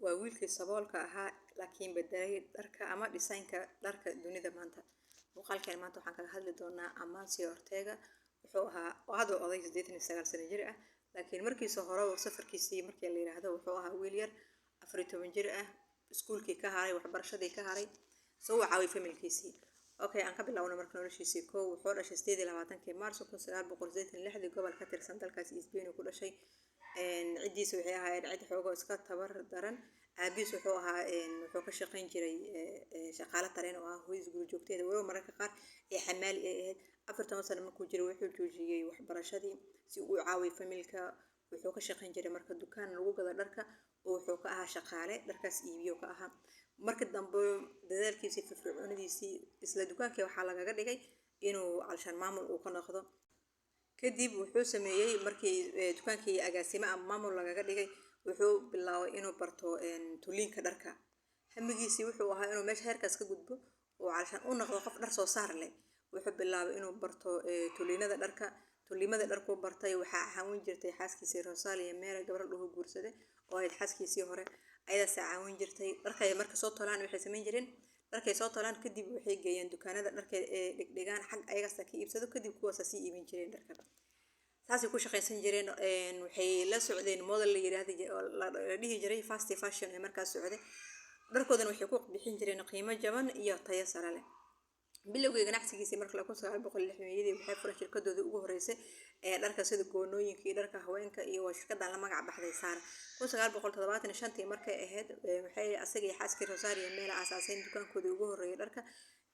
وويلكي saboolka ahaa laakiin bedelay dharka ama design-ka dharka dunida maanta muuqaalkan maanta waxaan kaga hadli doonaa Amancio Ortega wuxuu ahaa hadda oday 89 sano jir ah laakiin markiisa hore safarkiisii markii la yiraahdo wuxuu ahaa wiil yar 14 jir ah iskuulkii ka haray waxbarashadii ka haray soo caawiyay familkiisii okay aan ka bilaawno marka noloshiisii wuxuu dhashay 28 Maarso 1986 gobol ka tirsan dalkaas Spain ku dhashay cidiisa waxay ahaayeen cid xoogo iska tabar daran aabiis wuxuu ahaa wuxuu ka shaqeyn jiray shaqaale tareen oo ah hooyis guri joogteeda walow mararka qaar ee xamaali ahayd 14 sano markuu jiray wuxuu joojiyay waxbarashadii si uu caawiyo familka wuxuu ka shaqeyn jiray marka dukaan lagu gado dharka oo wuxuu ka ahaa shaqaale dharkaas iibiyo ka ahaa marka dambe dadaalkiisa firfircoonidiisii isla dukaankii waxa laga dhigay inuu alshan maamul uu ka noqdo kadib wuxuu sameeyay markii dukaankii agaasimo ama maamul laga dhigay wuxuu bilaabay inuu barto tuliinka dharka hamigiisii wuxuu ahaa inuu meesha heerkaas ka gudbo oo alshan u noqdo qof dhar soo saar leh wuxuu bilaabay inuu barto tuliinada dharka tuliimada dharku bartay waxa caawin jirtay xaaskiisii Rosalia Mera gabar uu guursaday oo ay xaaskiisii hore ayada caawin jirtay dharkay marka soo tolaan waxay sameyn jireen dharkay soo tolaan kadib waxay geeyeen dukaanada dharka dhigdhigaan xaq ayaga ka iibsado kadib kuwaas si iibin jireen dharka taasi ku shaqeysan jireen waxay la socdeen model la yiraahdo la dhihi jiray fast fashion ee markaas socday dharkoodan waxay ku bixin jireen qiimo jaban iyo tayo sare leh bilowgii ganacsigiisa marka 1960 waxay furay shirkadooda ugu horeysay ee dharka sida goonooyinka iyo dharka haweenka iyo shirkadda la magac baxday Sara 1975 markay ahayd waxay asaga iyo xaaskii Rosalia Mera aasaasen dukaankooda ugu horeeyay dharka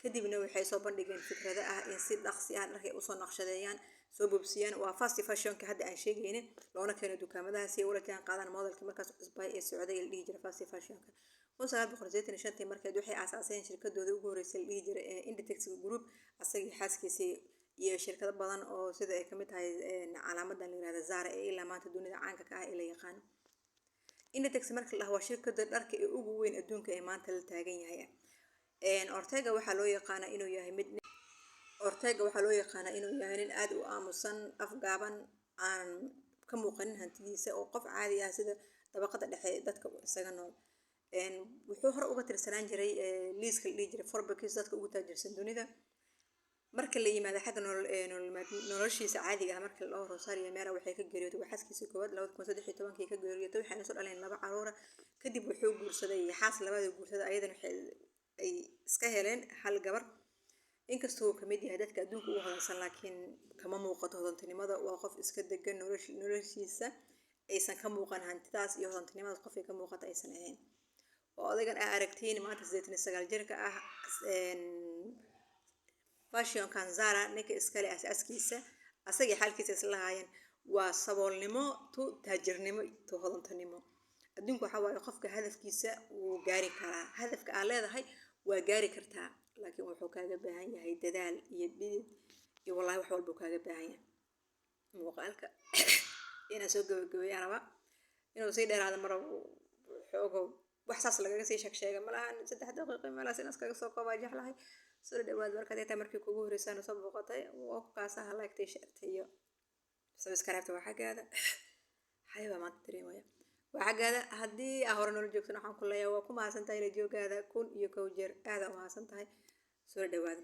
kadibna waxay soo bandhigeen fikrado ah in si dhaqsi ah dharka u soo naqshadeeyaan soo boobsiyaan waa fast fashion-ka hadda aan sheegayna loona keeno dukaamadaha si ula jaan qaadaan modelka markaas cusbay ee socday la dhihi jiray fast fashion-ka 1985 markay waxay aasaaseen shirkadooda ugu horeysay la dhihi jiray Inditex Group asaga iyo xaaskiisii iyo shirkado badan oo sida ay kamid tahay calaamadan la yiraahdo Zara ee ilaa maanta dunida caanka ka ah ee la yaqaan Inditex marka la waa shirkadda dharka ee ugu weyn adduunka ee maanta la taagan yahay Ortega waxa loo yaqaan inuu yahay nin aad u aamusan afgaaban aan ka muuqanin hantidiisa oo qof caadi ah sida dabaqada dhexe dadka isaga nool wuxuu hore uga tirsanaan jiray liiska la dhihi jiray Forbes dadka ugu taajirsan dunida marka la yimaado xagga noloshiisa caadiga ah marka loo Rosalia Mera waxay ka geeriyootay xaaskiisii koowaad 2013 ka geeriyootay waxayna soo dhaleen 2 caruur kadib wuxuu guursaday xaas labada guursada ayadana ay iska heleen hal gabar inkastoo uu kamid yahay dadka adduunka ugu hodansan laakiin kama muuqato hodantinimada waa qof iska degan noloshiisa aysan ka muuqan hantidaas iyo hodantinimada qof ay ka muuqato aysan ahayn oo odaygan aragtiin maanta 89 jirka ah fashion kan Zara ninka iska leh asaaskiisa asaga xalkiisa isla haayeen waa saboolnimo to taajirnimo to hodantinimo adduunku waxa waaye qofka hadafkiisa uu gaari karaa hadafka aad leedahay waa gaari kartaa laakiin wuxuu kaaga baahan yahay dadaal iyo dhidid iyo wallahi wax walba kaaga baahan yahay muuqaalka ina soo gabagabeeyaan raba inuu sii dheeraado mar xoogo wax saas laga sii sheeg malahan 3 daqiiqo meelaas in iskaga soo koobaa jeclahay soo dhawaad markii kugu horeysay soo booqatay oo kaas ah like t-shirt iyo subscribe ta xagaada hayba ma dareemaya waxaagada hadii hore nolol joogsan waxaan ku leeyahay waa ku mahadsantahay la joogaada kun iyo kow jeer aad u mahadsantahay soo dhawaad